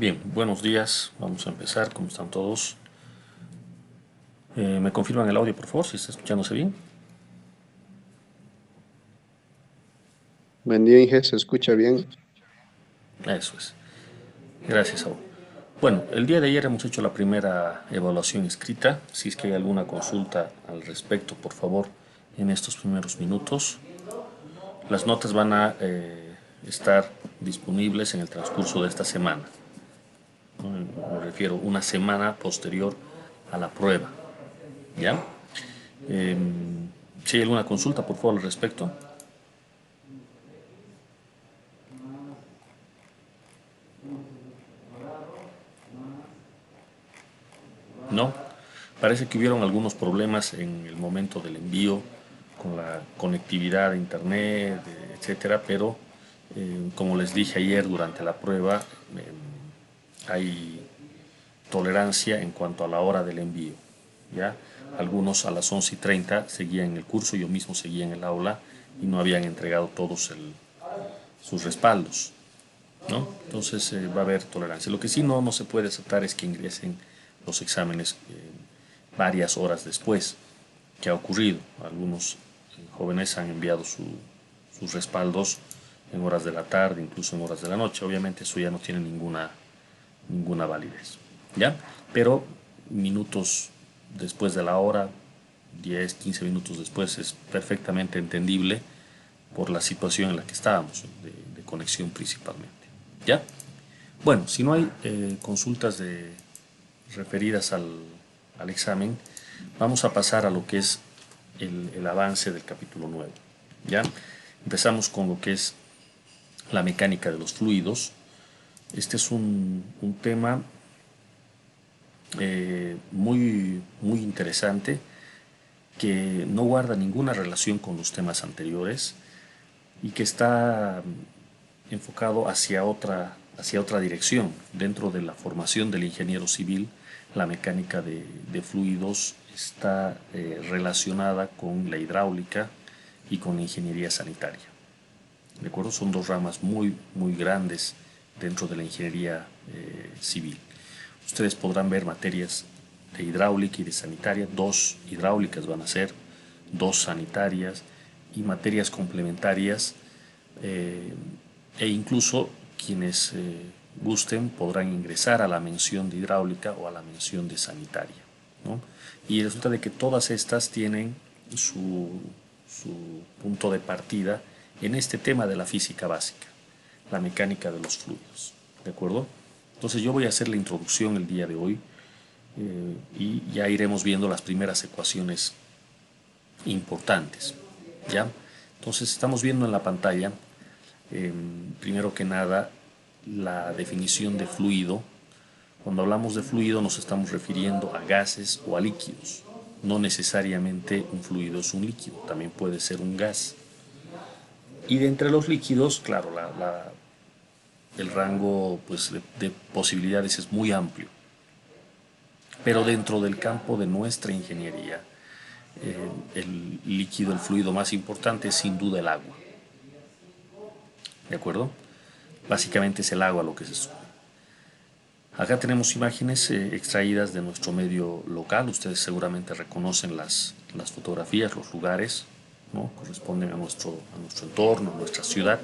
Bien, buenos días. Vamos a empezar. ¿Cómo están todos? ¿Me confirman el audio, por favor, si está escuchándose bien? Buen día, Inge, ¿se escucha bien? Eso es. Gracias, Saúl. Bueno, el día de ayer hemos hecho la primera evaluación escrita. Si es que hay alguna consulta al respecto, por favor, en estos primeros minutos. Las notas van a estar disponibles en el transcurso de esta semana. ¿No? Me refiero a una semana posterior a la prueba. ¿Ya? Eh, si hay alguna consulta, por favor, al respecto. No, parece que hubieron algunos problemas en el momento del envío con la conectividad de internet, etcétera, pero como les dije ayer durante la prueba, hay tolerancia en cuanto a la hora del envío. ¿Ya? Algunos a las 11:30 seguían el curso, yo mismo seguía en el aula y no habían entregado todos sus respaldos. ¿No? Entonces va a haber tolerancia. Lo que sí no se puede aceptar es que ingresen los exámenes varias horas después que ha ocurrido. Algunos jóvenes han enviado sus respaldos en horas de la tarde, incluso en horas de la noche. Obviamente eso ya no tiene ninguna validez. ¿Ya? Pero minutos después de la hora, 10, 15 minutos después, es perfectamente entendible por la situación en la que estábamos, de conexión principalmente. ¿Ya? Bueno, si no hay consultas referidas al examen, vamos a pasar a lo que es el avance del capítulo 9. ¿Ya? Empezamos con lo que es la mecánica de los fluidos. Este es un tema muy interesante que no guarda ninguna relación con los temas anteriores y que está enfocado hacia otra dirección. Dentro de la formación del ingeniero civil, la mecánica de fluidos está relacionada con la hidráulica y con la ingeniería sanitaria. ¿De acuerdo? Son dos ramas muy grandes dentro de la ingeniería civil. Ustedes podrán ver materias de hidráulica y de sanitaria, dos hidráulicas van a ser, dos sanitarias y materias complementarias e incluso quienes gusten podrán ingresar a la mención de hidráulica o a la mención de sanitaria, ¿no? Y resulta de que todas estas tienen su punto de partida en este tema de la física básica, la mecánica de los fluidos, ¿de acuerdo? Entonces yo voy a hacer la introducción el día de hoy y ya iremos viendo las primeras ecuaciones importantes, ¿ya? Entonces estamos viendo en la pantalla, primero que nada, la definición de fluido. Cuando hablamos de fluido nos estamos refiriendo a gases o a líquidos. No necesariamente un fluido es un líquido, también puede ser un gas. Y de entre los líquidos, claro, el rango pues, de posibilidades es muy amplio. Pero dentro del campo de nuestra ingeniería, el líquido, el fluido más importante es sin duda el agua. ¿De acuerdo? Básicamente es el agua lo que se estudia. Acá tenemos imágenes extraídas de nuestro medio local. Ustedes seguramente reconocen las fotografías, los lugares, ¿no? Corresponden a nuestro entorno, a nuestra ciudad.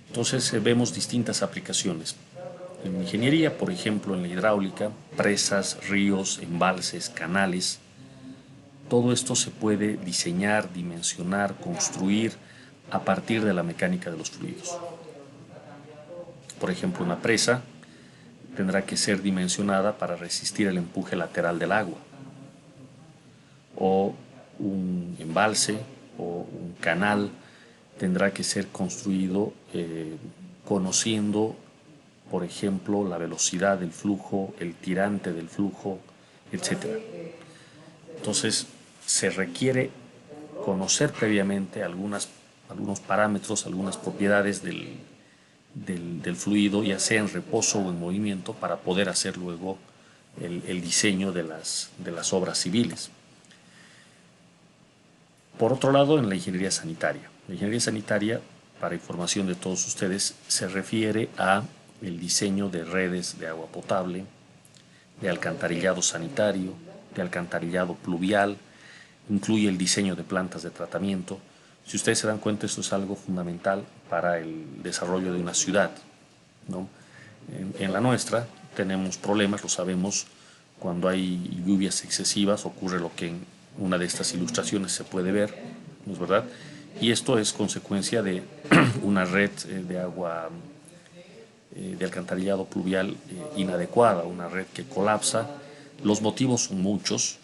Entonces vemos distintas aplicaciones. En ingeniería, por ejemplo, en la hidráulica, presas, ríos, embalses, canales, todo esto se puede diseñar, dimensionar, construir a partir de la mecánica de los fluidos. Por ejemplo, una presa tendrá que ser dimensionada para resistir el empuje lateral del agua, o un embalse o un canal tendrá que ser construido conociendo, por ejemplo, la velocidad del flujo, el tirante del flujo, etcétera. Entonces, se requiere conocer previamente algunos parámetros, algunas propiedades del fluido, ya sea en reposo o en movimiento, para poder hacer luego el diseño de las obras civiles. Por otro lado, en la ingeniería sanitaria. La ingeniería sanitaria, para información de todos ustedes, se refiere a el diseño de redes de agua potable, de alcantarillado sanitario, de alcantarillado pluvial, incluye el diseño de plantas de tratamiento. Si ustedes se dan cuenta, esto es algo fundamental para el desarrollo de una ciudad, ¿no? En la nuestra tenemos problemas, lo sabemos, cuando hay lluvias excesivas ocurre lo que en una de estas ilustraciones se puede ver, ¿no es verdad? Y esto es consecuencia de una red de agua de alcantarillado pluvial inadecuada, una red que colapsa. Los motivos son muchos,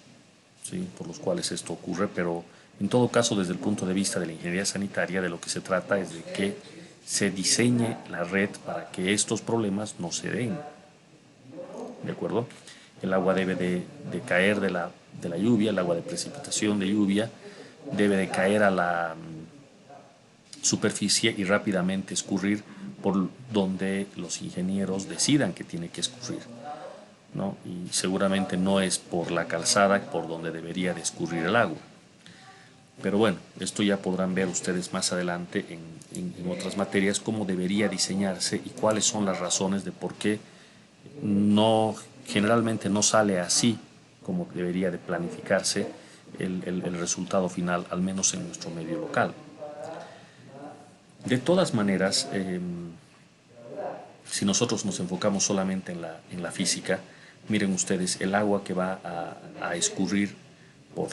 ¿sí?, por los cuales esto ocurre, pero en todo caso, desde el punto de vista de la ingeniería sanitaria, de lo que se trata es de que se diseñe la red para que estos problemas no se den. ¿De acuerdo? El agua debe de caer de la lluvia, el agua de precipitación de lluvia debe de caer a la superficie y rápidamente escurrir por donde los ingenieros decidan que tiene que escurrir, ¿no? Y seguramente no es por la calzada por donde debería de escurrir el agua. Pero bueno, esto ya podrán ver ustedes más adelante en otras materias cómo debería diseñarse y cuáles son las razones de por qué generalmente no sale así como debería de planificarse el resultado final, al menos en nuestro medio local. De todas maneras, si nosotros nos enfocamos solamente en la física, miren ustedes, el agua que va a escurrir por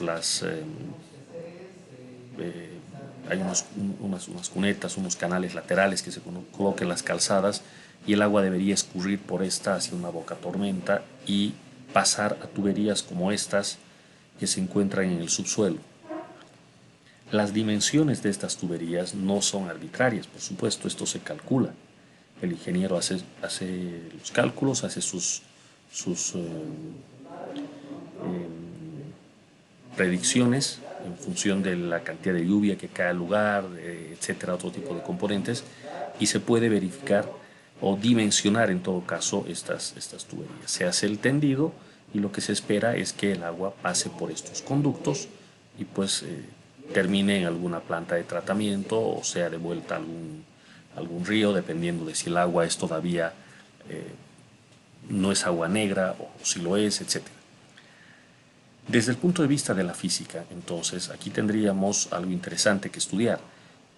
hay unas cunetas, unos canales laterales que se colocan en las calzadas, y el agua debería escurrir por esta hacia una boca tormenta y pasar a tuberías como estas que se encuentran en el subsuelo. Las dimensiones de estas tuberías no son arbitrarias, por supuesto, esto se calcula. El ingeniero hace los cálculos, hace sus predicciones en función de la cantidad de lluvia que cae al lugar, etcétera, otro tipo de componentes, y se puede verificar o dimensionar en todo caso estas tuberías. Se hace el tendido y lo que se espera es que el agua pase por estos conductos y pues termine en alguna planta de tratamiento o sea devuelta a algún río, dependiendo de si el agua es todavía no es agua negra o si lo es, etcétera. Desde el punto de vista de la física, entonces, aquí tendríamos algo interesante que estudiar.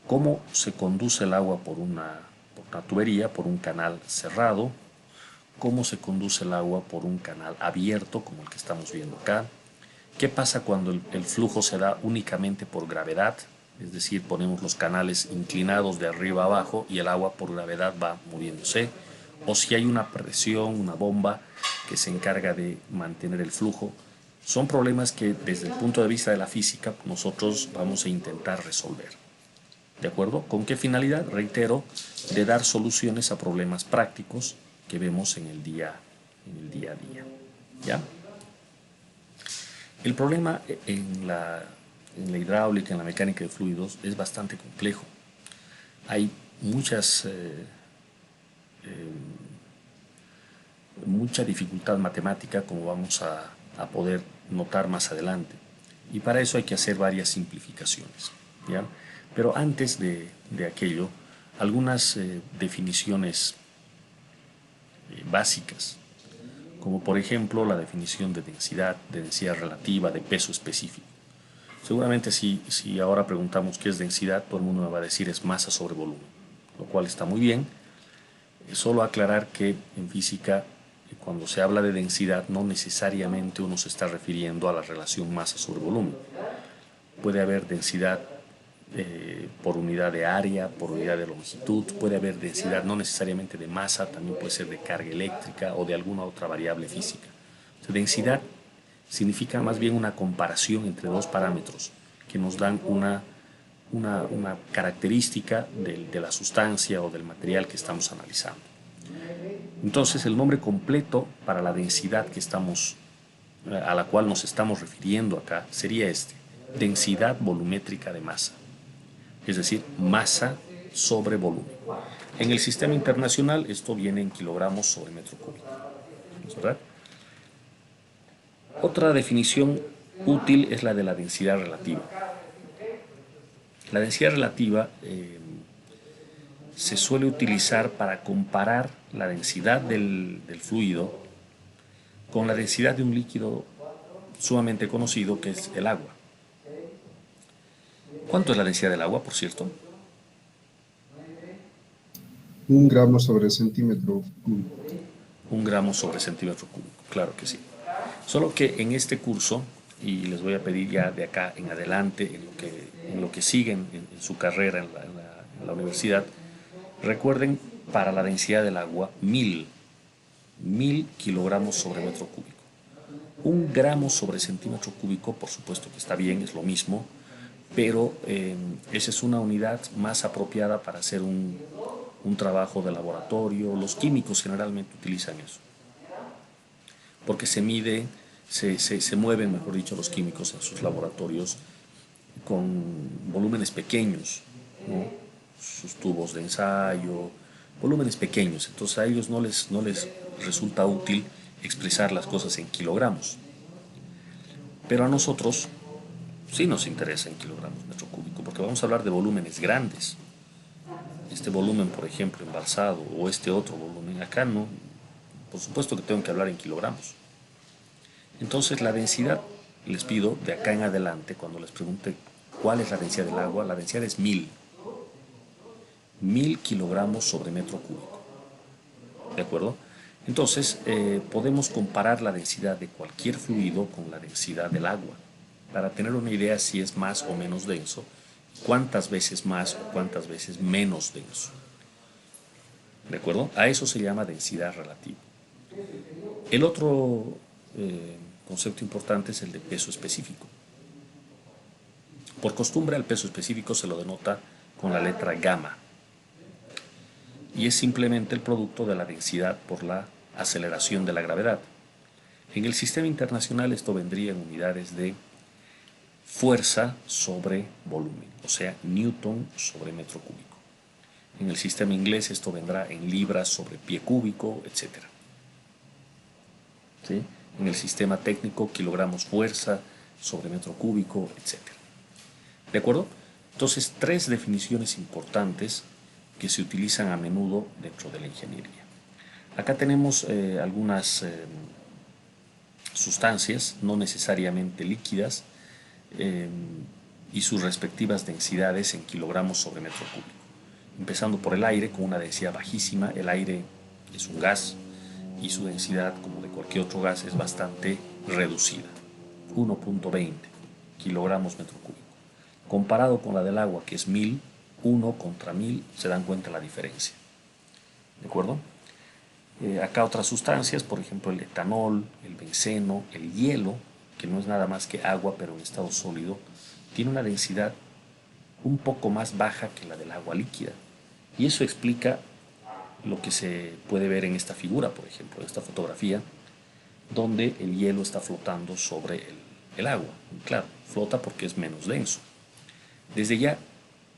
¿Cómo se conduce el agua por una tubería, por un canal cerrado? ¿Cómo se conduce el agua por un canal abierto, como el que estamos viendo acá? ¿Qué pasa cuando el flujo se da únicamente por gravedad? Es decir, ponemos los canales inclinados de arriba a abajo y el agua por gravedad va moviéndose. O si hay una presión, una bomba que se encarga de mantener el flujo. Son problemas que desde el punto de vista de la física nosotros vamos a intentar resolver. ¿De acuerdo? ¿Con qué finalidad? Reitero, de dar soluciones a problemas prácticos que vemos en el día a día. ¿Ya? El problema en la hidráulica, en la mecánica de fluidos, es bastante complejo. Hay mucha dificultad matemática, como vamos a poder notar más adelante. Y para eso hay que hacer varias simplificaciones, ¿ya? Pero antes de aquello, algunas definiciones básicas, como por ejemplo la definición de densidad relativa, de peso específico. Seguramente si ahora preguntamos qué es densidad, todo el mundo me va a decir es masa sobre volumen, lo cual está muy bien. Solo aclarar que en física, cuando se habla de densidad, no necesariamente uno se está refiriendo a la relación masa sobre volumen. Puede haber densidad por unidad de área, por unidad de longitud, puede haber densidad no necesariamente de masa, también puede ser de carga eléctrica o de alguna otra variable física. O sea, densidad significa más bien una comparación entre dos parámetros que nos dan una característica de la sustancia o del material que estamos analizando. Entonces, el nombre completo para la densidad a la cual nos estamos refiriendo acá sería densidad volumétrica de masa, es decir, masa sobre volumen. En el sistema internacional esto viene en kilogramos sobre metro cúbico, ¿verdad? Otra definición útil es la de la densidad relativa. La densidad relativa se suele utilizar para comparar la densidad del fluido con la densidad de un líquido sumamente conocido que es el agua. ¿Cuánto es la densidad del agua, por cierto? 1 gramo sobre centímetro cúbico. 1 gramo sobre centímetro cúbico, claro que sí. Solo que en este curso, y les voy a pedir ya de acá en adelante, en lo que siguen en su carrera en la universidad, recuerden para la densidad del agua 1000 kilogramos sobre metro cúbico. 1 gramo sobre centímetro cúbico, por supuesto que está bien, es lo mismo, pero esa es una unidad más apropiada para hacer un trabajo de laboratorio. Los químicos generalmente utilizan eso, porque se mide, se mueven, mejor dicho, los químicos en sus laboratorios con volúmenes pequeños, ¿no? Sus tubos de ensayo, volúmenes pequeños. Entonces a ellos no les resulta útil expresar las cosas en kilogramos. Pero a nosotros sí nos interesa en kilogramos metro cúbico, porque vamos a hablar de volúmenes grandes. Este volumen, por ejemplo, embalsado, o este otro volumen, acá no, por supuesto que tengo que hablar en kilogramos. Entonces la densidad, les pido de acá en adelante, cuando les pregunte cuál es la densidad del agua, la densidad es 1000 kilogramos sobre metro cúbico. ¿De acuerdo? Entonces podemos comparar la densidad de cualquier fluido con la densidad del agua para tener una idea si es más o menos denso, cuántas veces más o cuántas veces menos denso. ¿De acuerdo? A eso se llama densidad relativa. El otro concepto importante es el de peso específico. Por costumbre al peso específico se lo denota con la letra gamma y es simplemente el producto de la densidad por la aceleración de la gravedad. En el sistema internacional esto vendría en unidades de fuerza sobre volumen, o sea, newton sobre metro cúbico. En el sistema inglés esto vendrá en libras sobre pie cúbico, etc. ¿Sí? En el sistema técnico, kilogramos fuerza sobre metro cúbico, etc. ¿De acuerdo? Entonces, tres definiciones importantes que se utilizan a menudo dentro de la ingeniería. Acá tenemos algunas sustancias, no necesariamente líquidas, y sus respectivas densidades en kilogramos sobre metro cúbico. Empezando por el aire con una densidad bajísima. El aire es un gas y su densidad, como de cualquier otro gas, es bastante reducida, 1.20 kilogramos metro cúbico. Comparado con la del agua, que es 1000, 1 contra 1000, se dan cuenta la diferencia. ¿De acuerdo? Acá otras sustancias, por ejemplo el etanol, el benceno, el hielo, que no es nada más que agua pero en estado sólido, tiene una densidad un poco más baja que la del agua líquida. Y eso explica lo que se puede ver en esta figura, por ejemplo, en esta fotografía, donde el hielo está flotando sobre el agua. Claro, flota porque es menos denso. Desde ya,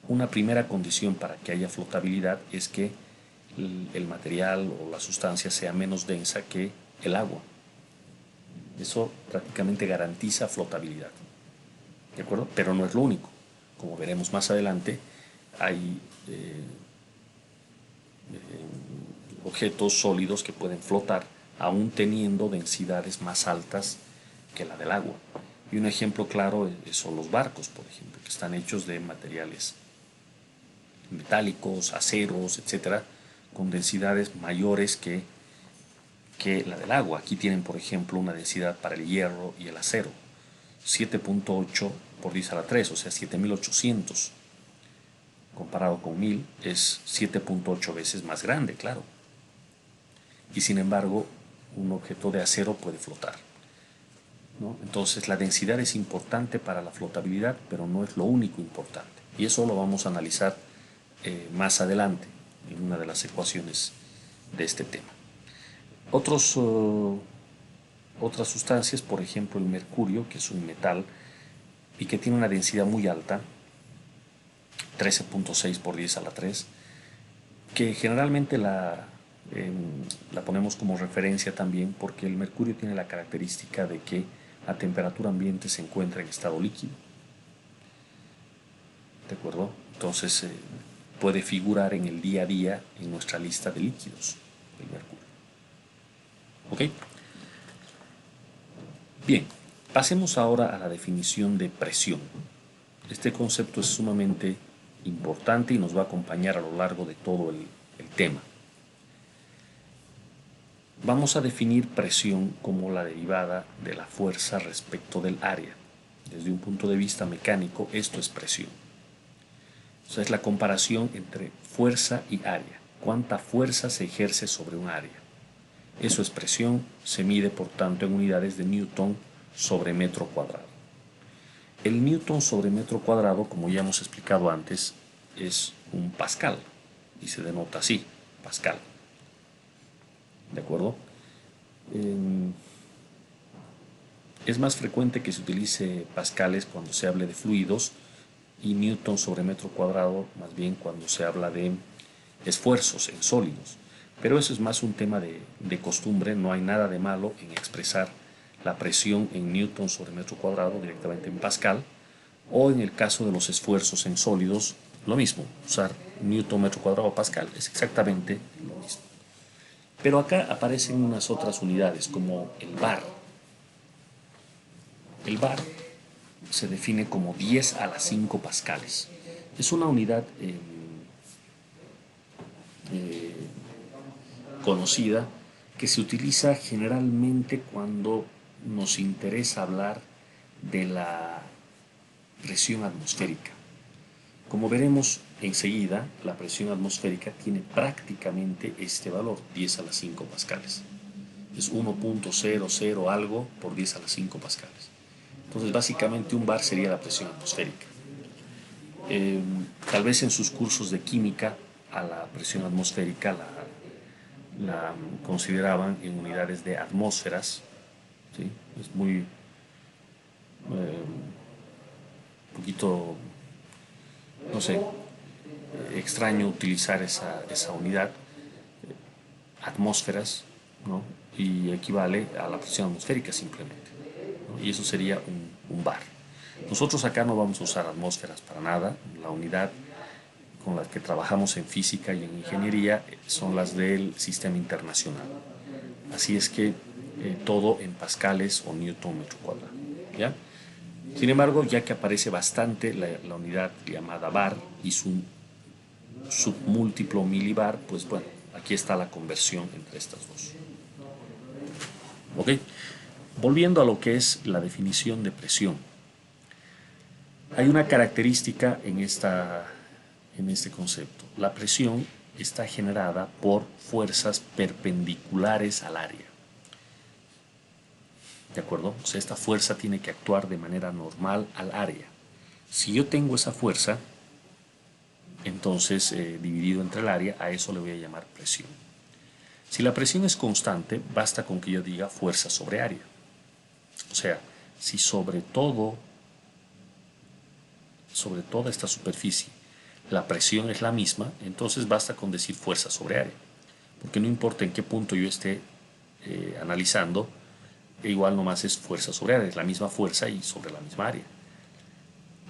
una primera condición para que haya flotabilidad es que el material o la sustancia sea menos densa que el agua. Eso prácticamente garantiza flotabilidad. ¿De acuerdo? Pero no es lo único. Como veremos más adelante, hay objetos sólidos que pueden flotar aún teniendo densidades más altas que la del agua. Y un ejemplo claro son los barcos, por ejemplo, que están hechos de materiales metálicos, aceros, etcétera, con densidades mayores que la del agua. Aquí tienen, por ejemplo, una densidad para el hierro y el acero, 7.8 por 10 a la 3, o sea, 7800. Comparado con 1000, es 7.8 veces más grande, claro. Y sin embargo, un objeto de acero puede flotar, ¿no? Entonces, la densidad es importante para la flotabilidad, pero no es lo único importante. Y eso lo vamos a analizar más adelante en una de las ecuaciones de este tema. Otras sustancias, por ejemplo el mercurio, que es un metal y que tiene una densidad muy alta, 13.6 por 10 a la 3, que generalmente la ponemos como referencia también porque el mercurio tiene la característica de que a temperatura ambiente se encuentra en estado líquido. ¿De acuerdo? Entonces puede figurar en el día a día en nuestra lista de líquidos. del mercurio. ¿Ok? Bien, pasemos ahora a la definición de presión. Este concepto es sumamente importante y nos va a acompañar a lo largo de todo el tema. Vamos a definir presión como la derivada de la fuerza respecto del área. Desde un punto de vista mecánico, esto es presión. O sea, es la comparación entre fuerza y área. ¿Cuánta fuerza se ejerce sobre un área? Eso es presión, se mide por tanto en unidades de Newton sobre metro cuadrado. El Newton sobre metro cuadrado, como ya hemos explicado antes, es un pascal y se denota así, pascal. ¿De acuerdo? Es más frecuente que se utilice pascales cuando se hable de fluidos y Newton sobre metro cuadrado más bien cuando se habla de esfuerzos en sólidos. Pero eso es más un tema de costumbre, no hay nada de malo en expresar la presión en Newton sobre metro cuadrado directamente en pascal, o en el caso de los esfuerzos en sólidos, lo mismo, usar Newton metro cuadrado pascal es exactamente lo mismo. Pero acá aparecen unas otras unidades como el bar. El bar se define como 10 a la 5 pascales. Es una unidad conocida que se utiliza generalmente cuando nos interesa hablar de la presión atmosférica. Como veremos enseguida, la presión atmosférica tiene prácticamente este valor, 10 a la 5 pascales. Es 1.00 algo por 10 a la 5 pascales. Entonces, básicamente un bar sería la presión atmosférica. Tal vez en sus cursos de química a la presión atmosférica la consideraban en unidades de atmósferas. ¿Sí? Es muy poquito, no sé, extraño utilizar esa unidad, atmósferas, ¿no? Y equivale a la presión atmosférica simplemente, ¿no? Y eso sería un bar. Nosotros acá no vamos a usar atmósferas para nada. La unidad con la que trabajamos en física y en ingeniería son las del sistema internacional. Así es que todo en pascales o newton metro cuadrado. ¿Ya? Sin embargo, ya que aparece bastante la unidad llamada bar y su submúltiplo milibar, pues bueno, aquí está la conversión entre estas dos. ¿Ok? Volviendo a lo que es la definición de presión. Hay una característica en este concepto. La presión está generada por fuerzas perpendiculares al área. ¿De acuerdo? O sea, esta fuerza tiene que actuar de manera normal al área. Si yo tengo esa fuerza, entonces dividido entre el área, a eso le voy a llamar presión. Si la presión es constante, basta con que yo diga fuerza sobre área. O sea, si sobre toda esta superficie la presión es la misma, entonces basta con decir fuerza sobre área. Porque no importa en qué punto yo esté analizando, igual nomás es fuerza sobre área, es la misma fuerza y sobre la misma área.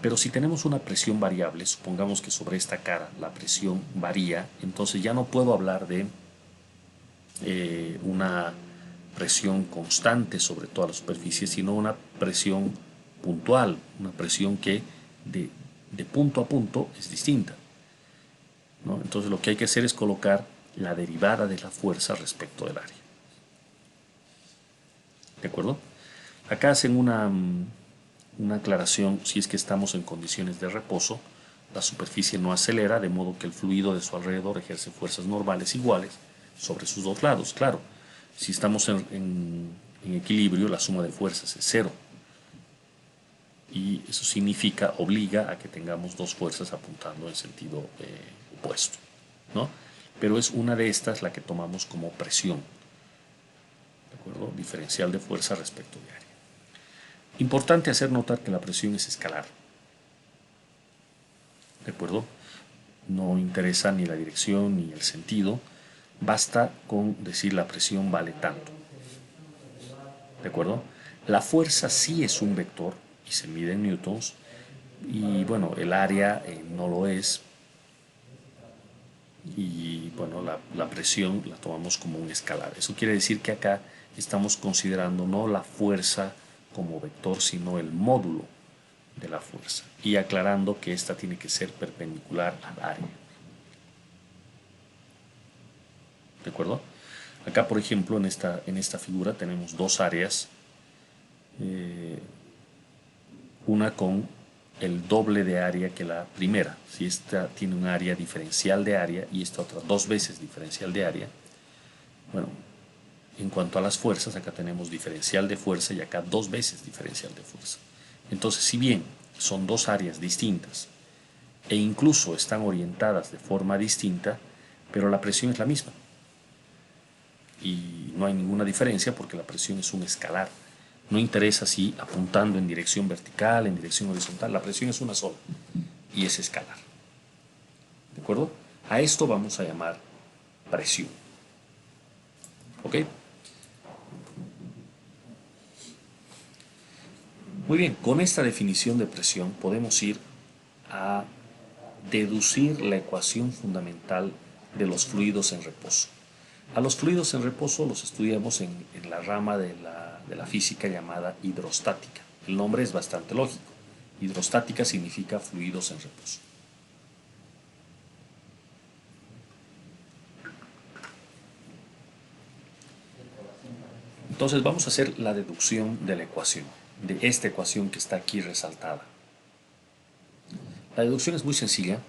Pero si tenemos una presión variable, supongamos que sobre esta cara la presión varía, entonces ya no puedo hablar de una presión constante sobre toda la superficie, sino una presión puntual, una presión que de punto a punto es distinta, ¿no? Entonces lo que hay que hacer es colocar la derivada de la fuerza respecto del área. ¿De acuerdo? Acá hacen una aclaración: si es que estamos en condiciones de reposo, la superficie no acelera, de modo que el fluido de su alrededor ejerce fuerzas normales iguales sobre sus dos lados. Claro, si estamos en equilibrio, la suma de fuerzas es cero. Y eso significa, obliga a que tengamos dos fuerzas apuntando en sentido opuesto, ¿no? Pero es una de estas la que tomamos como presión, ¿de acuerdo? Diferencial de fuerza respecto de área. Importante hacer notar que la presión es escalar, ¿de acuerdo? No interesa ni la dirección ni el sentido, basta con decir la presión vale tanto, ¿de acuerdo? La fuerza sí es un vector y se mide en newtons, y bueno, el área no lo es, y bueno, la presión la tomamos como un escalar. Eso quiere decir que acá estamos considerando no la fuerza como vector, sino el módulo de la fuerza, y aclarando que esta tiene que ser perpendicular al área. ¿De acuerdo? Acá, por ejemplo, en esta figura tenemos dos áreas, una con el doble de área que la primera. Si esta tiene un área diferencial de área y esta otra dos veces diferencial de área, bueno, en cuanto a las fuerzas, acá tenemos diferencial de fuerza y acá dos veces diferencial de fuerza. Entonces, si bien son dos áreas distintas e incluso están orientadas de forma distinta, pero la presión es la misma. Y no hay ninguna diferencia porque la presión es un escalar. No interesa si apuntando en dirección vertical, en dirección horizontal, la presión es una sola y es escalar. ¿De acuerdo? A esto vamos a llamar presión. ¿Ok? Muy bien, con esta definición de presión podemos ir a deducir la ecuación fundamental de los fluidos en reposo. A los fluidos en reposo los estudiamos en la rama de la física llamada hidrostática. El nombre es bastante lógico. Hidrostática significa fluidos en reposo. Entonces vamos a hacer la deducción de la ecuación, de esta ecuación que está aquí resaltada. La deducción es muy sencilla,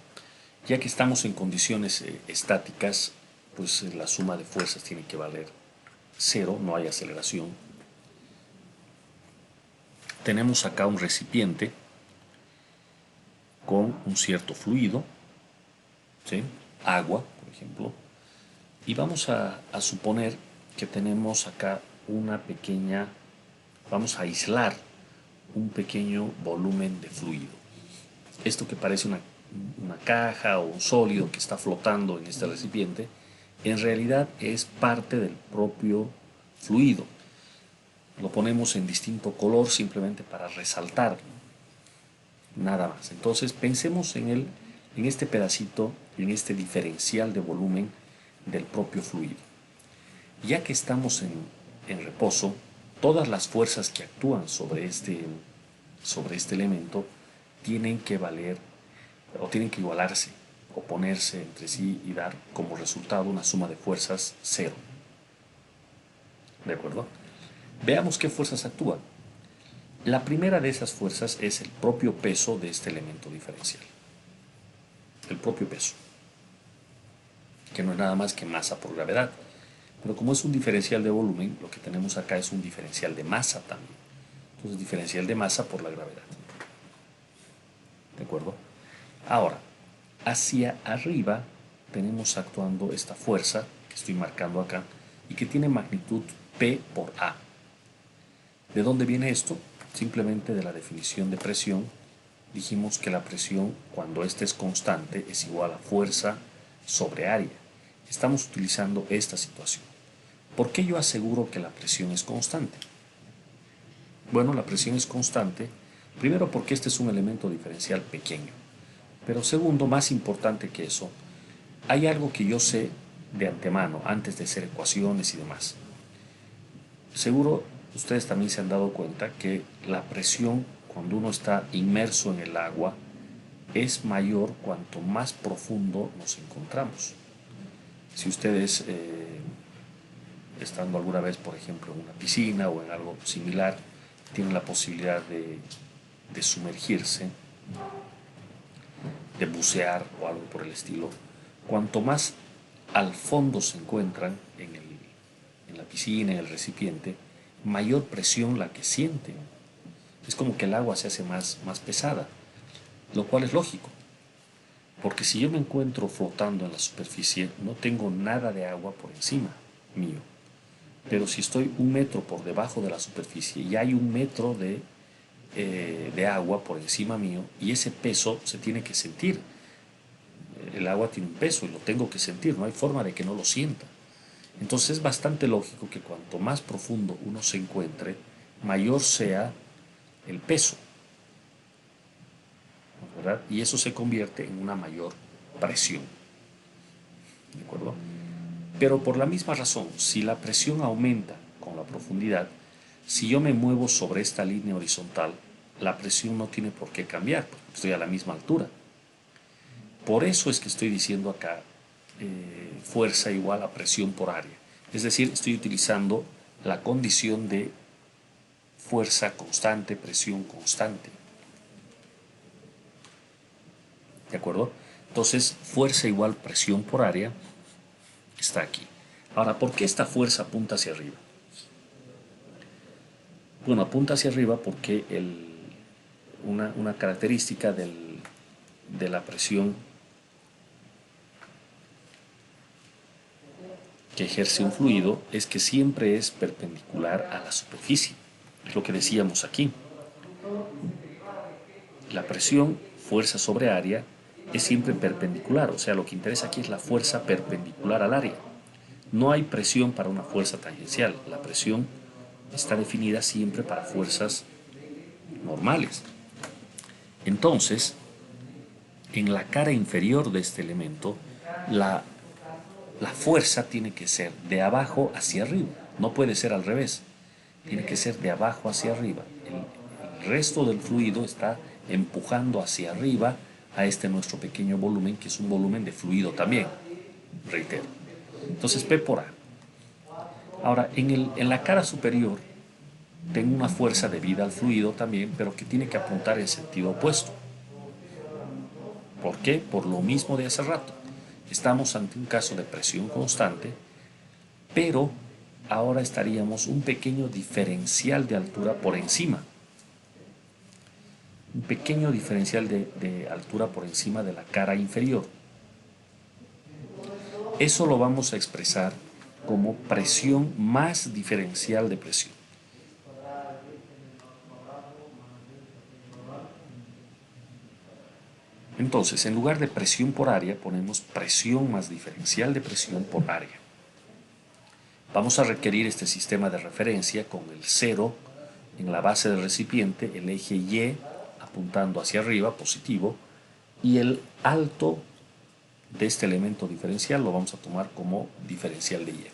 ya que estamos en condiciones estáticas, pues la suma de fuerzas tiene que valer cero, no hay aceleración. Tenemos acá un recipiente con un cierto fluido, ¿sí? Agua, por ejemplo, y vamos a suponer que tenemos acá una pequeña, vamos a aislar un pequeño volumen de fluido. Esto que parece una caja o un sólido que está flotando en este recipiente, en realidad es parte del propio fluido. Lo ponemos en distinto color simplemente para resaltar, nada más. Entonces pensemos en este pedacito, en este diferencial de volumen del propio fluido. Ya que estamos en reposo, todas las fuerzas que actúan sobre este elemento tienen que valer o tienen que igualarse, oponerse entre sí y dar como resultado una suma de fuerzas cero. ¿De acuerdo? Veamos qué fuerzas actúan. La primera de esas fuerzas es el propio peso de este elemento diferencial. El propio peso, que no es nada más que masa por gravedad. Pero como es un diferencial de volumen, lo que tenemos acá es un diferencial de masa también. Entonces, diferencial de masa por la gravedad. ¿De acuerdo? Ahora, hacia arriba tenemos actuando esta fuerza que estoy marcando acá y que tiene magnitud P por A. ¿De dónde viene esto? Simplemente de la definición de presión. Dijimos que la presión, cuando ésta es constante, es igual a fuerza sobre área. Estamos utilizando esta situación. ¿Por qué yo aseguro que la presión es constante? Bueno, la presión es constante, primero porque este es un elemento diferencial pequeño, pero segundo, más importante que eso, hay algo que yo sé de antemano, antes de hacer ecuaciones y demás. Seguro ustedes también se han dado cuenta que la presión cuando uno está inmerso en el agua es mayor cuanto más profundo nos encontramos. Si ustedes estando alguna vez, por ejemplo, en una piscina o en algo similar, tienen la posibilidad de sumergirse, de bucear o algo por el estilo. Cuanto más al fondo se encuentran en la piscina, en el recipiente, mayor presión la que sienten. Es como que el agua se hace más pesada, lo cual es lógico. Porque si yo me encuentro flotando en la superficie, no tengo nada de agua por encima mío. Pero si estoy un metro por debajo de la superficie y hay un metro de agua por encima mío y ese peso se tiene que sentir. El agua tiene un peso y lo tengo que sentir, no hay forma de que no lo sienta. Entonces es bastante lógico que cuanto más profundo uno se encuentre, mayor sea el peso, ¿verdad? Y eso se convierte en una mayor presión. ¿De acuerdo? Pero por la misma razón, si la presión aumenta con la profundidad, si yo me muevo sobre esta línea horizontal, la presión no tiene por qué cambiar, porque estoy a la misma altura. Por eso es que estoy diciendo acá fuerza igual a presión por área. Es decir, estoy utilizando la condición de fuerza constante, presión constante. ¿De acuerdo? Entonces, fuerza igual presión por área está aquí. Ahora, ¿por qué esta fuerza apunta hacia arriba? Bueno, apunta hacia arriba porque una característica de la presión que ejerce un fluido es que siempre es perpendicular a la superficie. Es lo que decíamos aquí. La presión, fuerza sobre área, es siempre perpendicular. O sea, lo que interesa aquí es la fuerza perpendicular al área. No hay presión para una fuerza tangencial. La presión está definida siempre para fuerzas normales. Entonces, en la cara inferior de este elemento, la fuerza tiene que ser de abajo hacia arriba. No puede ser al revés. Tiene que ser de abajo hacia arriba. El resto del fluido está empujando hacia arriba a este nuestro pequeño volumen, que es un volumen de fluido también. Reitero. Entonces, P por A. Ahora, en la cara superior tengo una fuerza debida al fluido también, pero que tiene que apuntar en sentido opuesto. ¿Por qué? Por lo mismo de hace rato. Estamos ante un caso de presión constante, pero ahora estaríamos un pequeño diferencial de altura por encima. Un pequeño diferencial de altura por encima de la cara inferior. Eso lo vamos a expresar como presión más diferencial de presión. Entonces, en lugar de presión por área, ponemos presión más diferencial de presión por área. Vamos a requerir este sistema de referencia con el 0 en la base del recipiente, el eje Y apuntando hacia arriba, positivo, y el alto de este elemento diferencial lo vamos a tomar como diferencial de Y.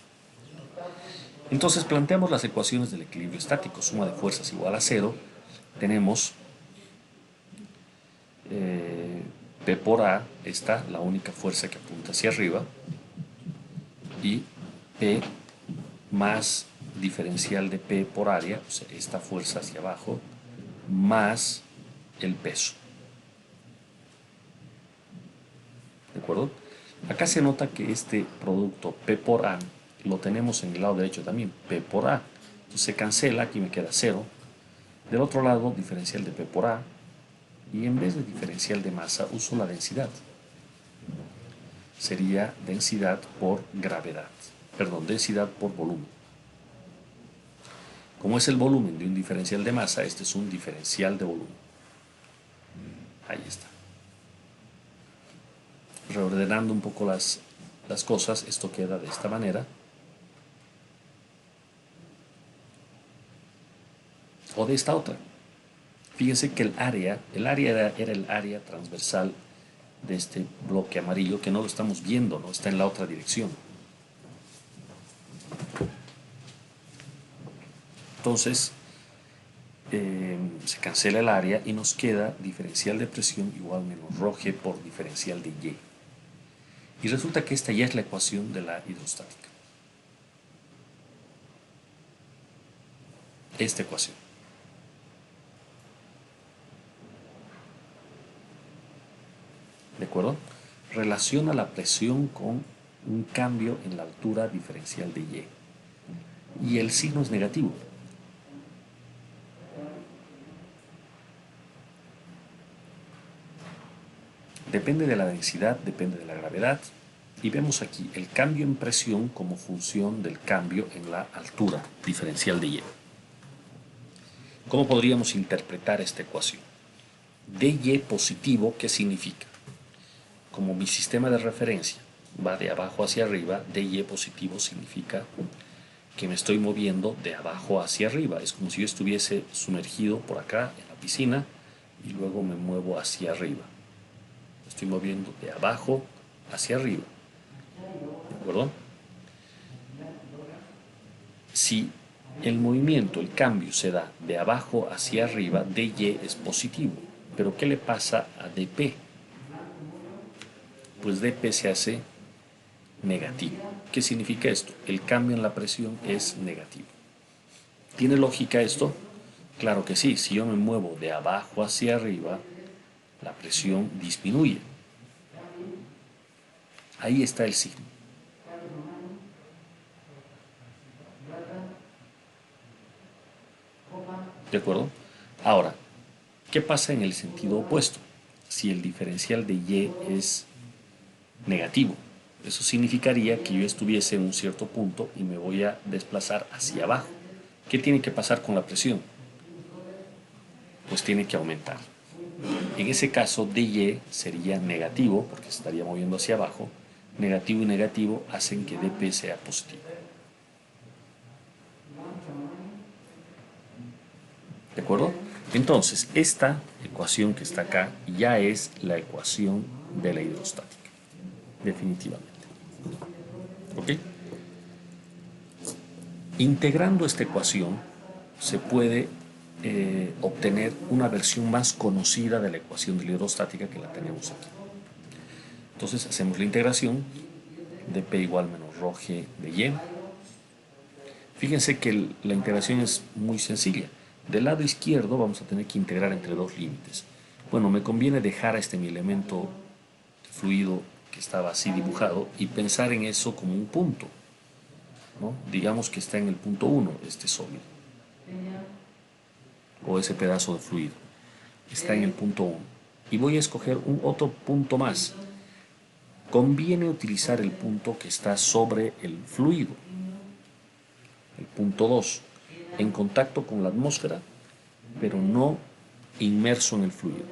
Entonces planteamos las ecuaciones del equilibrio estático, suma de fuerzas igual a 0, tenemos P por A, esta, la única fuerza que apunta hacia arriba, y P más diferencial de P por área, o sea, esta fuerza hacia abajo, más el peso. ¿De acuerdo? Acá se nota que este producto P por A lo tenemos en el lado derecho también, P por A. Entonces se cancela, aquí me queda 0. Del otro lado, diferencial de P por A. Y en vez de diferencial de masa, uso la densidad. Sería densidad por gravedad. Perdón, densidad por volumen. Como es el volumen de un diferencial de masa, este es un diferencial de volumen. Ahí está. Reordenando un poco las cosas, esto queda de esta manera. O de esta otra. Fíjense que el área era el área transversal de este bloque amarillo, que no lo estamos viendo, ¿no? Está en la otra dirección. Entonces, se cancela el área y nos queda diferencial de presión igual menos ρg por diferencial de Y. Y resulta que esta ya es la ecuación de la hidrostática. Esta ecuación. ¿De acuerdo? Relaciona la presión con un cambio en la altura diferencial de Y. Y el signo es negativo. Depende de la densidad, depende de la gravedad. Y vemos aquí el cambio en presión como función del cambio en la altura diferencial de Y. ¿Cómo podríamos interpretar esta ecuación? dy positivo, ¿qué significa? Como mi sistema de referencia va de abajo hacia arriba, dy positivo significa que me estoy moviendo de abajo hacia arriba. Es como si yo estuviese sumergido por acá en la piscina y luego me muevo hacia arriba. Estoy moviendo de abajo hacia arriba. acuerdo? Si el movimiento, el cambio se da de abajo hacia arriba, dy es positivo. Pero ¿qué le pasa a dp? Pues dp se hace negativo. ¿Qué significa esto? El cambio en la presión es negativo. ¿Tiene lógica esto? Claro que sí. Si yo me muevo de abajo hacia arriba, la presión disminuye. Ahí está el signo. ¿De acuerdo? Ahora, ¿qué pasa en el sentido opuesto? Si el diferencial de y es negativo, eso significaría que yo estuviese en un cierto punto y me voy a desplazar hacia abajo. ¿Qué tiene que pasar con la presión? Pues tiene que aumentar. En ese caso, dy sería negativo, porque se estaría moviendo hacia abajo. Negativo y negativo hacen que dp sea positivo. ¿De acuerdo? Entonces, esta ecuación que está acá ya es la ecuación de la hidrostática, definitivamente. ¿Ok? Integrando esta ecuación se puede obtener una versión más conocida de la ecuación de la hidrostática, que la tenemos aquí. Entonces hacemos la integración de P igual menos ρ g de Y. Fíjense que la integración es muy sencilla. Del lado izquierdo vamos a tener que integrar entre dos límites. Bueno, me conviene dejar a mi elemento fluido que estaba así dibujado y pensar en eso como un punto, ¿no? Digamos que está en el punto 1 este sólido, o ese pedazo de fluido. Está en el punto 1. Y voy a escoger un otro punto más. Conviene utilizar el punto que está sobre el fluido. El punto 2, en contacto con la atmósfera, pero no inmerso en el fluido.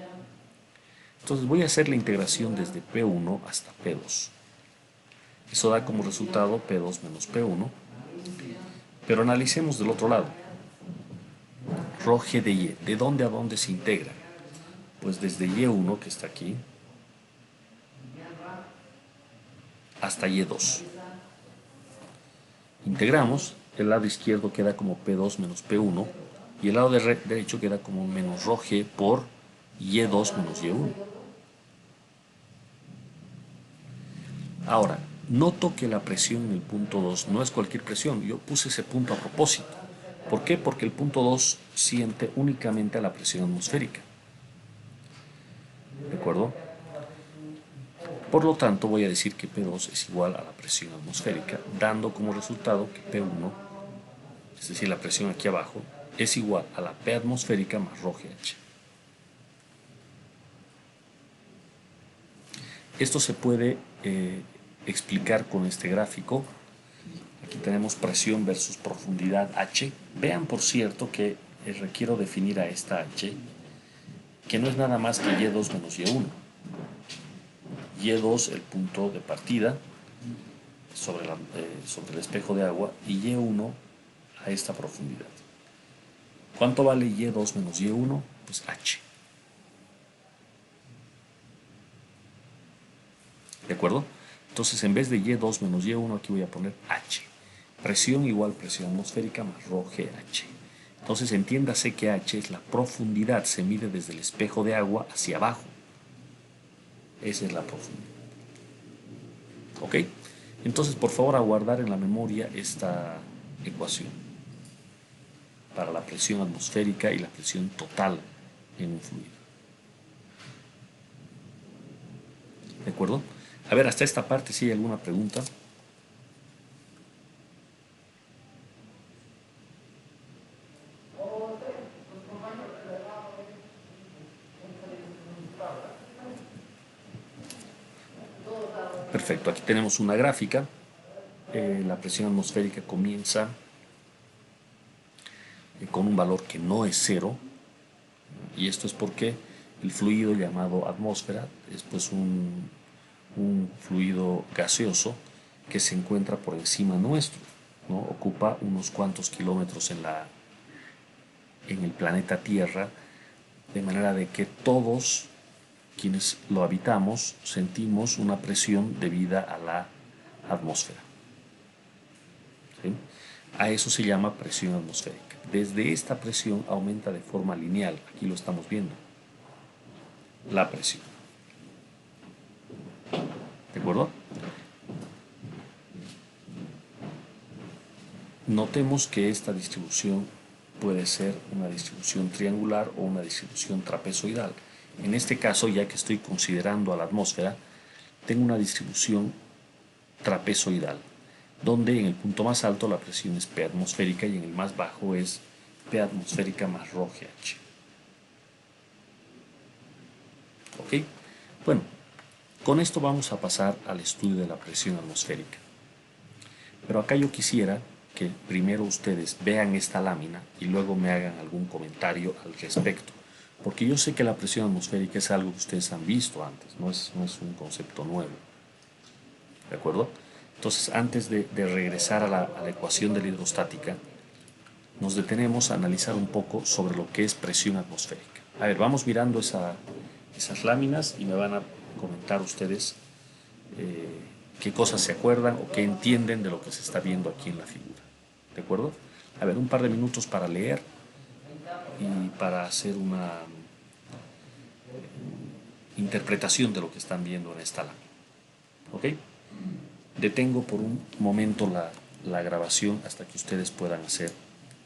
Entonces voy a hacer la integración desde P1 hasta P2. Eso da como resultado P2 menos P1. Pero analicemos del otro lado. Rho G de Y, ¿de dónde a dónde se integra? Pues desde Y1, que está aquí, hasta Y2. Integramos, el lado izquierdo queda como P2 menos P1 y el lado derecho queda como menos Rho G por Y2 menos Y1. Ahora, noto que la presión en el punto 2 no es cualquier presión. Yo puse ese punto a propósito. ¿Por qué? Porque el punto 2 siente únicamente a la presión atmosférica. ¿De acuerdo? Por lo tanto, voy a decir que P2 es igual a la presión atmosférica, dando como resultado que P1, es decir, la presión aquí abajo, es igual a la P atmosférica más ρ GH. Esto se puede explicar con este gráfico. Aquí tenemos presión versus profundidad H. Vean, por cierto, que requiero definir a esta H, que no es nada más que Y2 menos Y1. Y2, el punto de partida sobre el espejo de agua, y Y1 a esta profundidad. ¿Cuánto vale Y2 menos Y1? Pues H. ¿De acuerdo? Entonces, en vez de Y2 menos Y1, aquí voy a poner H. Presión igual presión atmosférica más ρ GH. Entonces, entiéndase que H es la profundidad, se mide desde el espejo de agua hacia abajo. Esa es la profundidad. ¿Ok? Entonces, por favor, a guardar en la memoria esta ecuación para la presión atmosférica y la presión total en un fluido. ¿De acuerdo? A ver, hasta esta parte, si hay alguna pregunta. Perfecto, aquí tenemos una gráfica. La presión atmosférica comienza con un valor que no es cero, y esto es porque el fluido llamado atmósfera es pues un fluido gaseoso que se encuentra por encima nuestro, ¿no? Ocupa unos cuantos kilómetros en el planeta Tierra, de manera de que todos quienes lo habitamos sentimos una presión debida a la atmósfera. ¿sí? A eso se llama presión atmosférica. Desde esta presión aumenta de forma lineal. Aquí lo estamos viendo. La presión. ¿De acuerdo? Notemos que esta distribución puede ser una distribución triangular o una distribución trapezoidal. En este caso, ya que estoy considerando a la atmósfera, tengo una distribución trapezoidal, donde en el punto más alto la presión es P atmosférica y en el más bajo es P atmosférica más ρ GH. ¿Ok? Bueno, con esto vamos a pasar al estudio de la presión atmosférica. Pero acá yo quisiera que primero ustedes vean esta lámina y luego me hagan algún comentario al respecto. Porque yo sé que la presión atmosférica es algo que ustedes han visto antes, no es un concepto nuevo. ¿De acuerdo? Entonces, antes de regresar a la ecuación de la hidrostática, nos detenemos a analizar un poco sobre lo que es presión atmosférica. A ver, vamos mirando esas láminas y me van a comentar ustedes qué cosas se acuerdan o qué entienden de lo que se está viendo aquí en la figura. ¿De acuerdo? A ver, un par de minutos para leer y para hacer una interpretación de lo que están viendo en esta lámina. ¿Ok? Detengo por un momento la grabación hasta que ustedes puedan hacer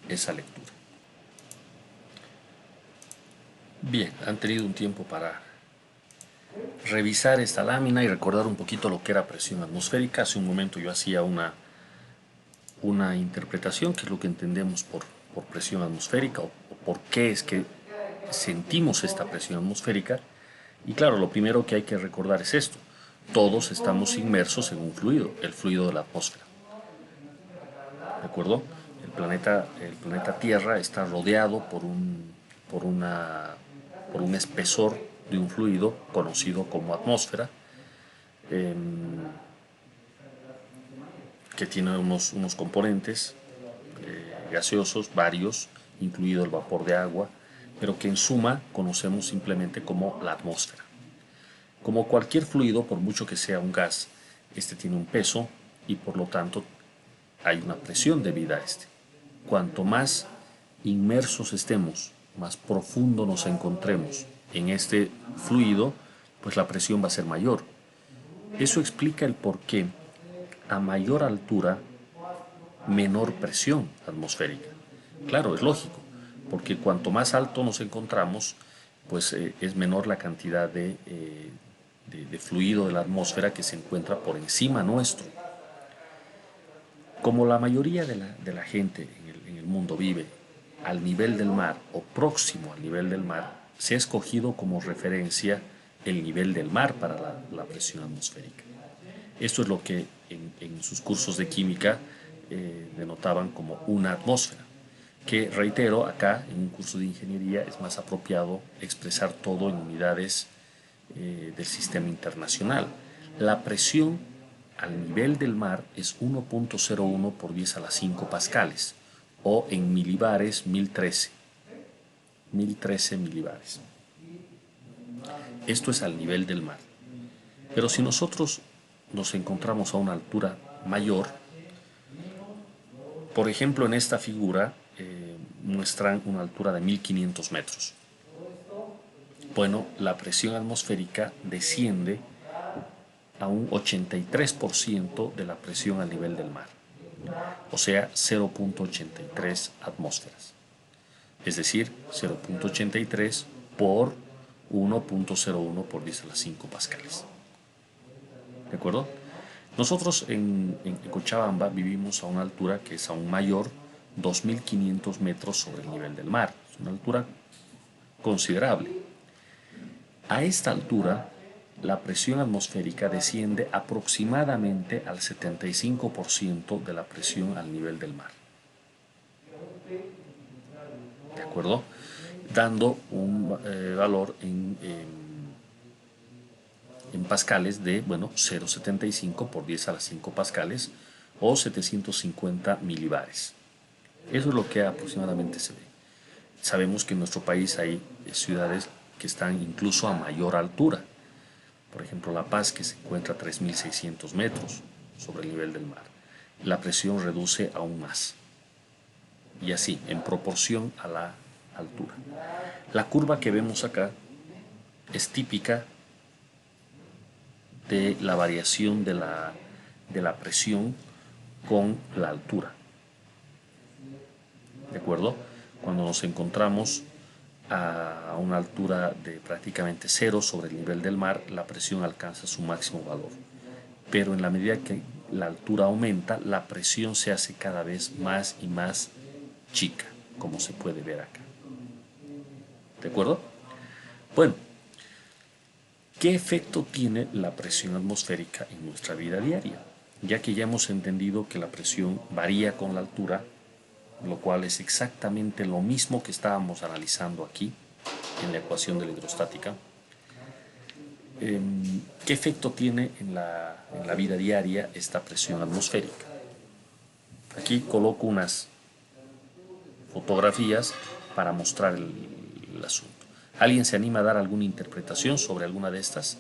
esa lectura. Bien, han tenido un tiempo para revisar esta lámina y recordar un poquito lo que era presión atmosférica. Hace un momento yo hacía una interpretación, que es lo que entendemos por presión atmosférica o por qué es que sentimos esta presión atmosférica. Y claro, lo primero que hay que recordar es esto: todos estamos inmersos en un fluido, el fluido de la atmósfera. ¿De acuerdo? El planeta Tierra está rodeado por un espesor de un fluido conocido como atmósfera, que tiene unos componentes gaseosos varios, incluido el vapor de agua, pero que en suma conocemos simplemente como la atmósfera. Como cualquier fluido, por mucho que sea un gas, este tiene un peso y por lo tanto hay una presión debida a este. Cuanto más inmersos estemos, más profundo nos encontremos en este fluido, pues la presión va a ser mayor. Eso explica el por qué a mayor altura, menor presión atmosférica. Claro, es lógico, porque cuanto más alto nos encontramos, pues es menor la cantidad de fluido de la atmósfera que se encuentra por encima nuestro. Como la mayoría de la gente en el mundo vive al nivel del mar o próximo al nivel del mar, se ha escogido como referencia el nivel del mar para la presión atmosférica. Esto es lo que en sus cursos de química denotaban como una atmósfera, que reitero, acá en un curso de ingeniería es más apropiado expresar todo en unidades del sistema internacional. La presión al nivel del mar es 1.01 por 10 a la 5 pascales, o en milibares 1013 milibares. Esto es al nivel del mar. Pero si nosotros nos encontramos a una altura mayor, por ejemplo en esta figura muestran una altura de 1500 metros. Bueno, la presión atmosférica desciende a un 83% de la presión al nivel del mar, o sea, 0.83 atmósferas. Es decir, 0.83 por 1.01 por 10 a la 5 pascales. ¿De acuerdo? Nosotros en Cochabamba vivimos a una altura que es aún mayor, 2.500 metros sobre el nivel del mar. Es una altura considerable. A esta altura, la presión atmosférica desciende aproximadamente al 75% de la presión al nivel del mar. ¿De acuerdo? Dando un valor en pascales de, 0.75 por 10 a la 5 pascales o 750 milibares. Eso es lo que aproximadamente se ve. Sabemos que en nuestro país hay ciudades que están incluso a mayor altura. Por ejemplo, La Paz, que se encuentra a 3.600 metros sobre el nivel del mar. la presión reduce aún más. Y así, en proporción a la altura. La curva que vemos acá es típica de la variación de la presión con la altura. ¿De acuerdo? Cuando nos encontramos a una altura de prácticamente cero sobre el nivel del mar, la presión alcanza su máximo valor. Pero en la medida que la altura aumenta, la presión se hace cada vez más y más chica, como se puede ver acá. ¿De acuerdo? Bueno, ¿qué efecto tiene la presión atmosférica en nuestra vida diaria? Ya que ya hemos entendido que la presión varía con la altura, lo cual es exactamente lo mismo que estábamos analizando aquí en la ecuación de la hidrostática. ¿Qué efecto tiene en la vida diaria esta presión atmosférica? Aquí coloco unas fotografías para mostrar el asunto. ¿Alguien se anima a dar alguna interpretación sobre alguna de estas?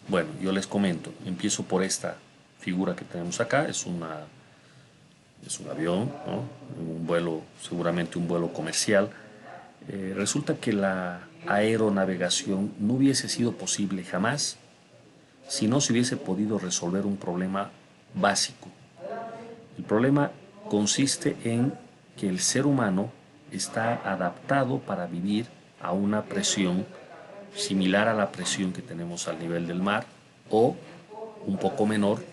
Bueno, yo les comento, empiezo por esta figura que tenemos acá, es un avión, ¿no? Un vuelo, seguramente un vuelo comercial. Resulta que la aeronavegación no hubiese sido posible jamás si no se hubiese podido resolver un problema básico. El problema consiste en que el ser humano está adaptado para vivir a una presión similar a la presión que tenemos al nivel del mar o un poco menor,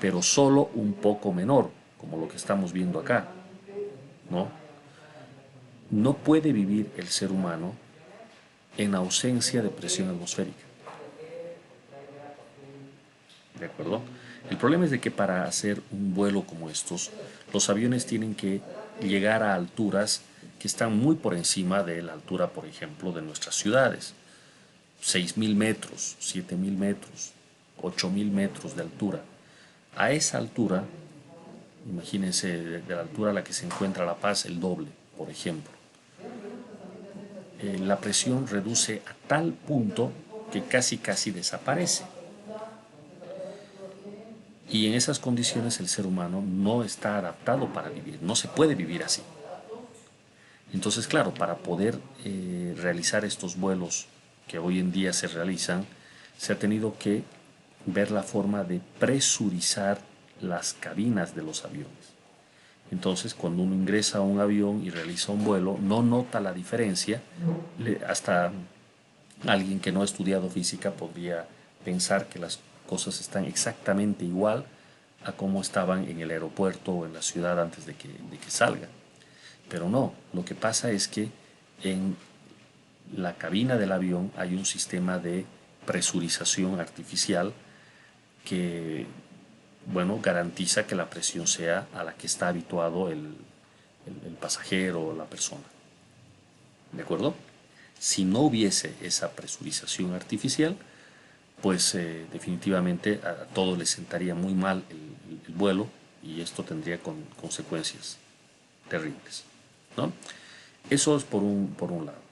pero solo un poco menor, como lo que estamos viendo acá, ¿no? No puede vivir el ser humano en ausencia de presión atmosférica. ¿De acuerdo? El problema es de que para hacer un vuelo como estos, los aviones tienen que llegar a alturas que están muy por encima de la altura, por ejemplo, de nuestras ciudades. 6.000 metros, 7.000 metros, 8.000 metros de altura. A esa altura, imagínense de la altura a la que se encuentra La Paz, el doble, por ejemplo. La presión reduce a tal punto que casi desaparece. Y en esas condiciones el ser humano no está adaptado para vivir, no se puede vivir así. Entonces, claro, para poder realizar estos vuelos que hoy en día se realizan, se ha tenido que ver la forma de presurizar las cabinas de los aviones. Entonces, cuando uno ingresa a un avión y realiza un vuelo, no nota la diferencia. Hasta alguien que no ha estudiado física podría pensar que las cosas están exactamente igual a como estaban en el aeropuerto o en la ciudad antes de que salga. Pero no, lo que pasa es que en la cabina del avión hay un sistema de presurización artificial que, bueno, garantiza que la presión sea a la que está habituado el pasajero o la persona. ¿De acuerdo? Si no hubiese esa presurización artificial, pues definitivamente a todos les sentaría muy mal el vuelo y esto tendría consecuencias terribles, ¿no? Eso es por un lado.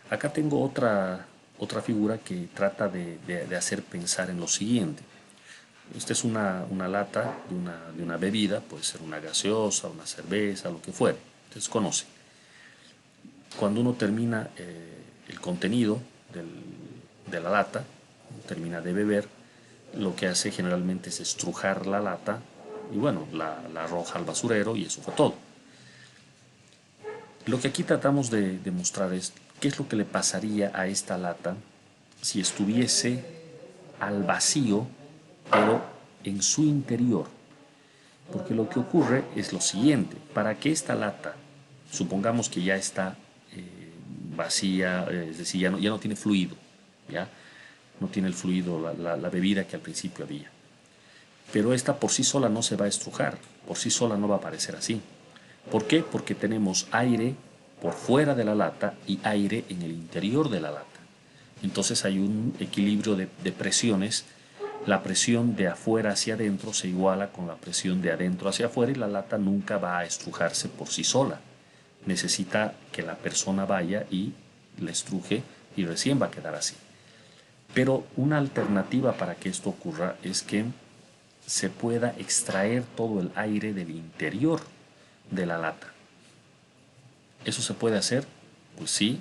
Acá tengo otra figura que trata de hacer pensar en lo siguiente. Esta es una lata de una bebida, puede ser una gaseosa, una cerveza, lo que fuere. Ustedes conocen. Cuando uno termina el contenido de la lata, termina de beber, lo que hace generalmente es estrujar la lata y bueno, la arroja al basurero y eso fue todo. Lo que aquí tratamos de demostrar es qué es lo que le pasaría a esta lata si estuviese al vacío, pero en su interior. Porque lo que ocurre es lo siguiente: para que esta lata, supongamos que ya está vacía, es decir, ya no tiene fluido, ¿ya? No tiene el fluido, la bebida que al principio había. Pero esta por sí sola no se va a estrujar, por sí sola no va a aparecer así. ¿Por qué? Porque tenemos aire por fuera de la lata y aire en el interior de la lata. Entonces hay un equilibrio de presiones la presión de afuera hacia adentro se iguala con la presión de adentro hacia afuera y la lata nunca va a estrujarse por sí sola. Necesita que la persona vaya y la estruje y recién va a quedar así. Pero una alternativa para que esto ocurra es que se pueda extraer todo el aire del interior de la lata. ¿Eso se puede hacer? Pues sí,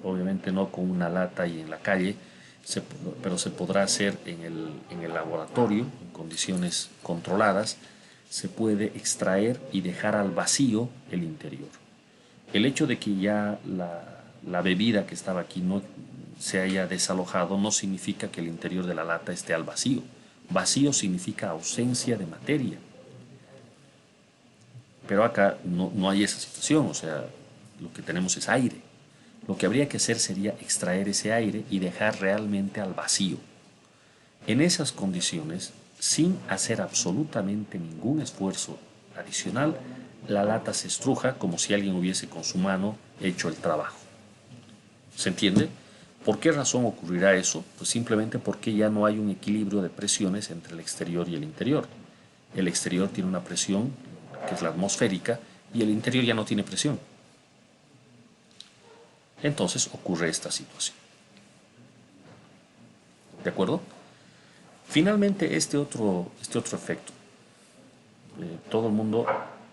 obviamente no con una lata y en la calle, pero se podrá hacer en el laboratorio, en condiciones controladas. Se puede extraer y dejar al vacío el interior. El hecho de que ya la bebida que estaba aquí no se haya desalojado no significa que el interior de la lata esté al vacío. Vacío significa ausencia de materia. Pero acá no hay esa situación, o sea, lo que tenemos es aire. Lo que habría que hacer sería extraer ese aire y dejar realmente al vacío. En esas condiciones, sin hacer absolutamente ningún esfuerzo adicional, la lata se estruja como si alguien hubiese con su mano hecho el trabajo. ¿Se entiende? ¿Por qué razón ocurrirá eso? Pues simplemente porque ya no hay un equilibrio de presiones entre el exterior y el interior. El exterior tiene una presión, que es la atmosférica, y el interior ya no tiene presión. Entonces ocurre esta situación. ¿De acuerdo? Finalmente, este otro efecto. Todo el mundo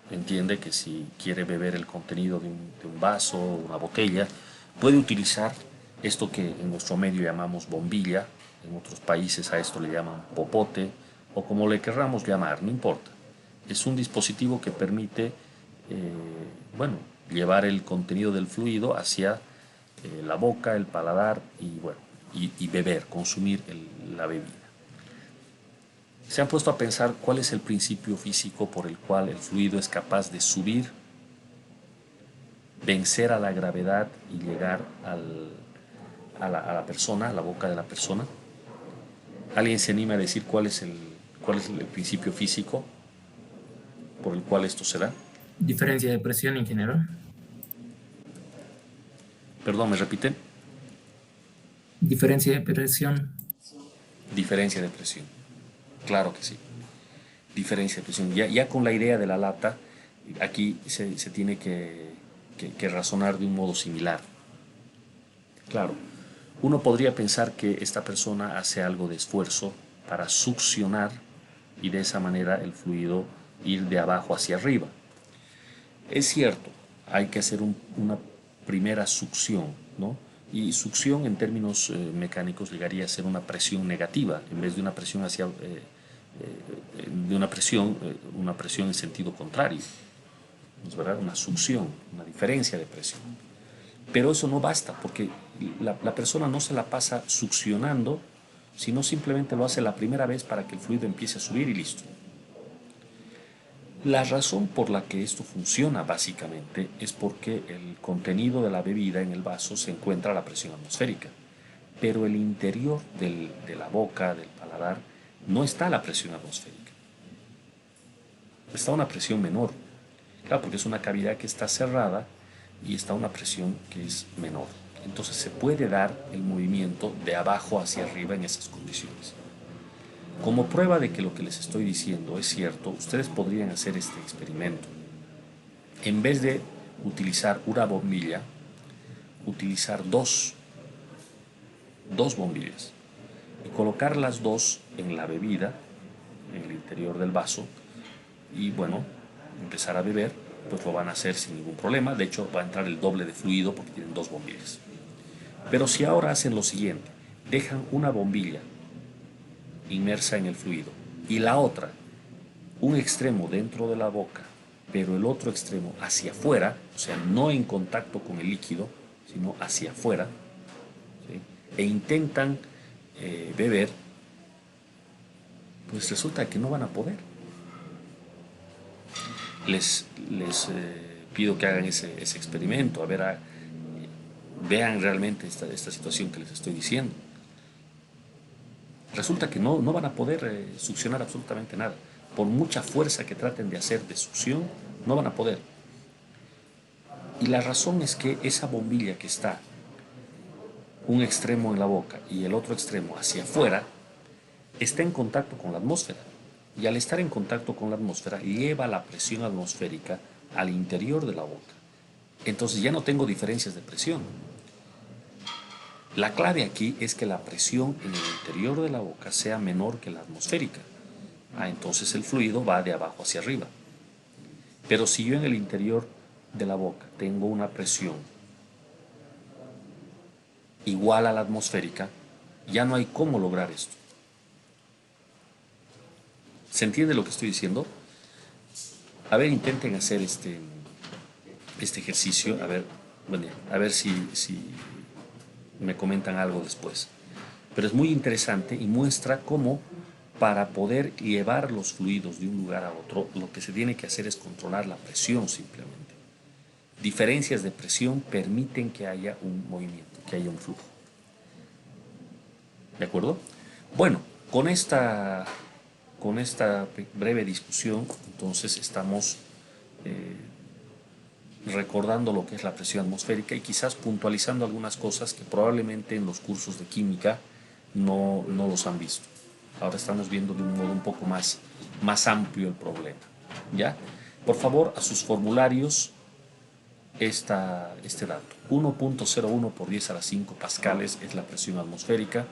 entiende que si quiere beber el contenido de un vaso o una botella, puede utilizar esto que en nuestro medio llamamos bombilla, en otros países a esto le llaman popote, o como le querramos llamar, no importa. Es un dispositivo que permite, bueno, llevar el contenido del fluido hacia la boca, el paladar y, bueno, y beber, consumir la bebida. ¿Se han puesto a pensar cuál es el principio físico por el cual el fluido es capaz de subir, vencer a la gravedad y llegar a la persona, a la boca de la persona? ¿Alguien se anima a decir cuál es el principio físico por el cual esto se da? Diferencia de presión, ingeniero. Perdón, ¿me repiten? Diferencia de presión. Diferencia de presión. Claro que sí. Diferencia de presión. Ya con la idea de la lata, aquí se tiene que razonar de un modo similar. Claro, uno podría pensar que esta persona hace algo de esfuerzo para succionar y de esa manera el fluido ir de abajo hacia arriba. Es cierto, hay que hacer una primera succión, ¿no? Y succión en términos mecánicos llegaría a ser una presión negativa en vez de una presión una presión en sentido contrario, ¿no es verdad? Una succión, una diferencia de presión. Pero eso no basta porque la persona no se la pasa succionando, sino simplemente lo hace la primera vez para que el fluido empiece a subir y listo. La razón por la que esto funciona básicamente es porque el contenido de la bebida en el vaso se encuentra a la presión atmosférica, pero el interior de la boca, del paladar, no está a la presión atmosférica. Está a una presión menor. Claro, porque es una cavidad que está cerrada y está a una presión que es menor. Entonces se puede dar el movimiento de abajo hacia arriba en esas condiciones. Como prueba de que lo que les estoy diciendo es cierto, ustedes podrían hacer este experimento. En vez de utilizar una bombilla, utilizar dos bombillas y colocar las dos en la bebida, en el interior del vaso, y bueno, empezar a beber, pues lo van a hacer sin ningún problema. De hecho, va a entrar el doble de fluido porque tienen dos bombillas. Pero si ahora hacen lo siguiente, dejan una bombilla inmersa en el fluido y la otra, un extremo dentro de la boca, pero el otro extremo hacia afuera, o sea, no en contacto con el líquido, sino hacia afuera, ¿sí? E intentan beber, pues resulta que no van a poder. Les pido que hagan ese experimento, a ver, vean realmente esta situación que les estoy diciendo. Resulta que no van a poder succionar absolutamente nada. Por mucha fuerza que traten de hacer de succión, no van a poder. Y la razón es que esa bombilla que está un extremo en la boca y el otro extremo hacia afuera, está en contacto con la atmósfera. Y al estar en contacto con la atmósfera, lleva la presión atmosférica al interior de la boca. Entonces ya no tengo diferencias de presión. La clave aquí es que la presión en el interior de la boca sea menor que la atmosférica. Entonces el fluido va de abajo hacia arriba. Pero si yo en el interior de la boca tengo una presión igual a la atmosférica, ya no hay cómo lograr esto. ¿Se entiende lo que estoy diciendo? A ver, intenten hacer este ejercicio, a ver si me comentan algo después. Pero es muy interesante y muestra cómo para poder llevar los fluidos de un lugar a otro, lo que se tiene que hacer es controlar la presión simplemente. Diferencias de presión permiten que haya un movimiento, que haya un flujo. ¿De acuerdo? Bueno, con esta breve discusión, entonces estamos recordando lo que es la presión atmosférica y quizás puntualizando algunas cosas que probablemente en los cursos de química no los han visto. Ahora estamos viendo de un modo un poco más amplio el problema. ¿Ya? Por favor, a sus formularios este dato. 1.01 por 10 a la 5 pascales es la presión atmosférica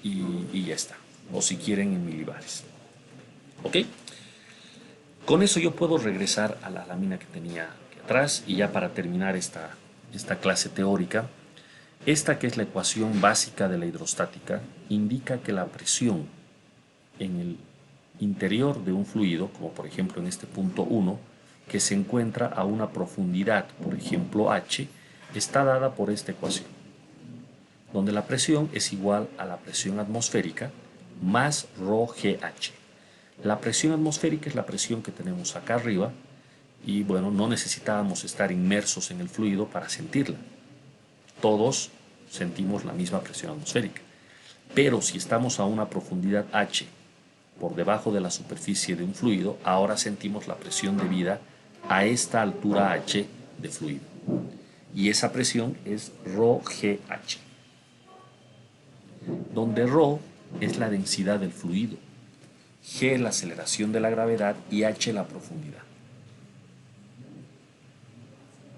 y ya está. O si quieren en milibares. ¿Ok? Con eso yo puedo regresar a la lámina que tenía aquí atrás y ya para terminar esta clase teórica, esta que es la ecuación básica de la hidrostática indica que la presión en el interior de un fluido, como por ejemplo en este punto 1, que se encuentra a una profundidad, por ejemplo h, está dada por esta ecuación, donde la presión es igual a la presión atmosférica más ρgh. La presión atmosférica es la presión que tenemos acá arriba y bueno, no necesitábamos estar inmersos en el fluido para sentirla. Todos sentimos la misma presión atmosférica. Pero si estamos a una profundidad h por debajo de la superficie de un fluido, ahora sentimos la presión debida a esta altura h de fluido. Y esa presión es ρgh, donde ρ es la densidad del fluido, g la aceleración de la gravedad y h la profundidad.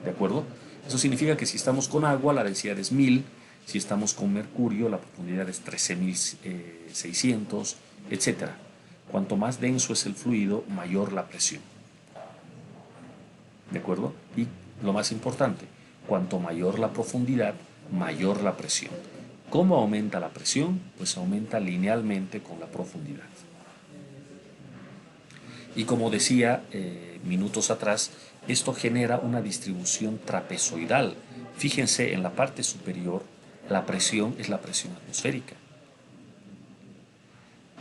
¿De acuerdo? Eso significa que si estamos con agua, la densidad es 1000, si estamos con mercurio, la profundidad es 13600, etc. Cuanto más denso es el fluido, mayor la presión. ¿De acuerdo? Y lo más importante, cuanto mayor la profundidad, mayor la presión. ¿Cómo aumenta la presión? Pues aumenta linealmente con la profundidad. Y como decía minutos atrás, esto genera una distribución trapezoidal. Fíjense, en la parte superior la presión es la presión atmosférica.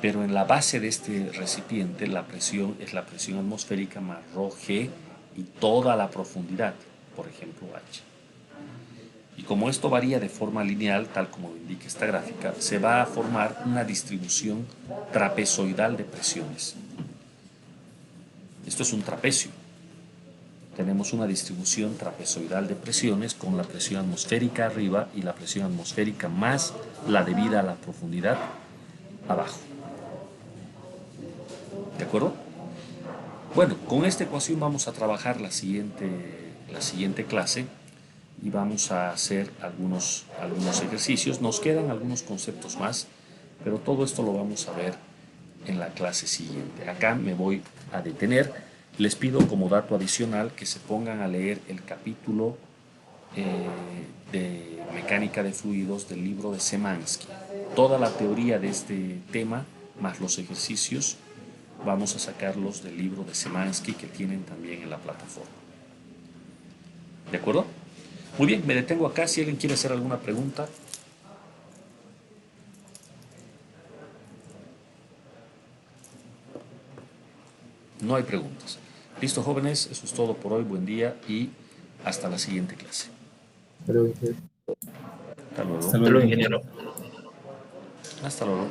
Pero en la base de este recipiente la presión es la presión atmosférica más ρg y toda la profundidad, por ejemplo h. Y como esto varía de forma lineal, tal como lo indica esta gráfica, se va a formar una distribución trapezoidal de presiones. Esto es un trapecio. Tenemos una distribución trapezoidal de presiones con la presión atmosférica arriba y la presión atmosférica más la debida a la profundidad abajo. ¿De acuerdo? Bueno, con esta ecuación vamos a trabajar la siguiente clase y vamos a hacer algunos ejercicios. Nos quedan algunos conceptos más, pero todo esto lo vamos a ver en la clase siguiente. Acá me voy a detener. Les pido como dato adicional que se pongan a leer el capítulo de mecánica de fluidos del libro de Szymanski. Toda la teoría de este tema, más los ejercicios, vamos a sacarlos del libro de Szymanski que tienen también en la plataforma. ¿De acuerdo? Muy bien, me detengo acá. Si alguien quiere hacer alguna pregunta. No hay preguntas. Listo, jóvenes, eso es todo por hoy. Buen día y hasta la siguiente clase. Hasta luego. Hasta luego. Hasta luego, ingeniero. Hasta luego.